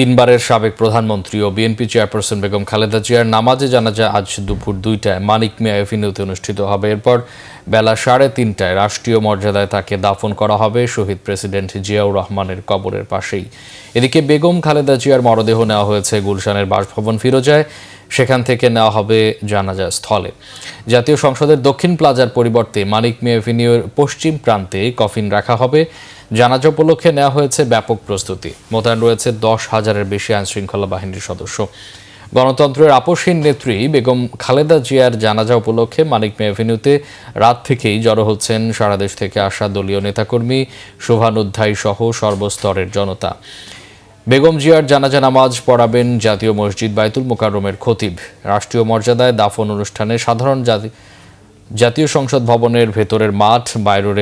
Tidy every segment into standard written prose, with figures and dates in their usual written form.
তিনবারের সাবেক প্রধানমন্ত্রী ও বিএনপি চেয়ারপারসন বেগম খালেদা জিয়ার নামাজে জানাজা আজ দুপুর 2টায় মানিক মিয়া এভিনিউতে অনুষ্ঠিত হবে। এরপর বেলা 3:30টায় রাষ্ট্রীয় মর্যাদায় তাকে দাফন করা হবে শহীদ প্রেসিডেন্ট জিয়াউর রহমানের কবরের পাশেই। এদিকে বেগম খালেদা জিয়ার মরদেহ নেওয়া হয়েছে গুলশানের বাসভবন ফিরোজায়, সেখান থেকে নেওয়া হবে জানাজা স্থলে। জাতীয় সংসদের দক্ষিণ প্লাজার পরিবর্তে মানিক মিয়া এভিনিউর পশ্চিম প্রান্তে কফিন রাখা হবে। জানাজা উপলক্ষে নেওয়া হয়েছে ব্যাপক প্রস্তুতি। মোতায়েন রয়েছে 10,000-এর বেশি আইনশৃঙ্খলা বাহিনীর সদস্য। গণতন্ত্রের আপসহীন নেত্রী বেগম খালেদা জিয়ার জানাজা উপলক্ষে মানিক মিয়া এভিনিউতে রাত থেকেই জড়ো হচ্ছেন সারা দেশ থেকে আসা দলীয় নেতাকর্মী, শুভানুধ্যায়ী সহ সর্বস্তরের জনতা। বেগম জিয়ার জানাজা নামাজ পড়াবেন জাতীয় মসজিদ বাইতুল মোকাররমের খতিব। রাষ্ট্রীয় মর্যাদায় দাফন অনুষ্ঠানে জাতীয় সংসদ ভবনের ভেতরের মাঠ, বাইরের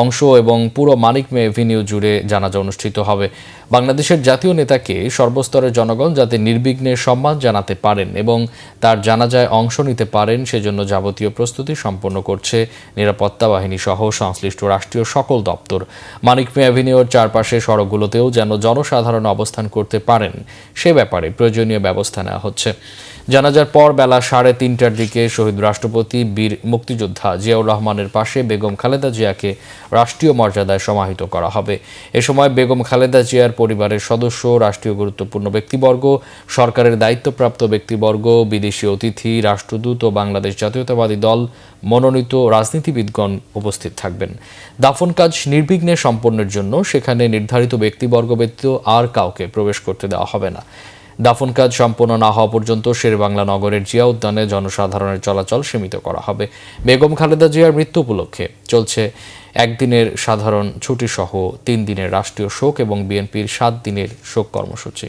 অংশ এবং পুরো মানিক মিয়া এভিনিউ জুড়ে জানাজা অনুষ্ঠিত হবে। বাংলাদেশের জাতীয় নেতাকে সর্বস্তরের জনগণ যাতে নির্বিঘ্নে সম্মান জানাতে পারেন এবং তার জানাজায় অংশ নিতে পারেন, সেজন্য যাবতীয় প্রস্তুতি সম্পন্ন করছে নিরাপত্তা বাহিনী সহ সংশ্লিষ্ট রাষ্ট্রীয় সকল দপ্তর। মানিক মিয়া এভিনিউর চারপাশে সড়কগুলোতেও যেন জনসাধারণ অবস্থান করতে পারেন, সে ব্যাপারে প্রয়োজনীয় ব্যবস্থা নেওয়া হচ্ছে। জানাজার পর বেলা 3:30টার দিকে শহীদ রাষ্ট্রপতি বীর মুক্তিযোদ্ধা জিয়াউর রহমানের পাশে বেগম খালেদা জিয়াকে রাষ্ট্রীয় মর্যাদায় সমাহিত করা হবে। এ সময় বেগম খালেদা জিয়ার পরিবারের সদস্য, রাষ্ট্রীয় গুরুত্বপূর্ণ ব্যক্তিবর্গ, সরকারের দায়িত্বপ্রাপ্ত ব্যক্তিবর্গ, বিদেশি অতিথি, রাষ্ট্রদূত ও বাংলাদেশ জাতীয়তাবাদী দল মনোনীত রাজনীতিবিদগণ উপস্থিত থাকবেন। দাফন কাজ নির্বিঘ্নে সম্পন্নের জন্য সেখানে নির্ধারিত ব্যক্তিবর্গ ব্যতীত আর কাউকে প্রবেশ করতে দেওয়া হবে না। দাফন কাজ সম্পন্ন না হওয়া পর্যন্ত শেরেবাংলা নগরের জিয়া উদ্যানে জনসাধারণের চলাচল সীমিত করা হবে। বেগম খালেদা জিয়ার মৃত্যু উপলক্ষে চলছে একদিনের সাধারণ ছুটি সহ 3 দিনের রাষ্ট্রীয় শোক এবং বিএনপির 7 দিনের শোক কর্মসূচি।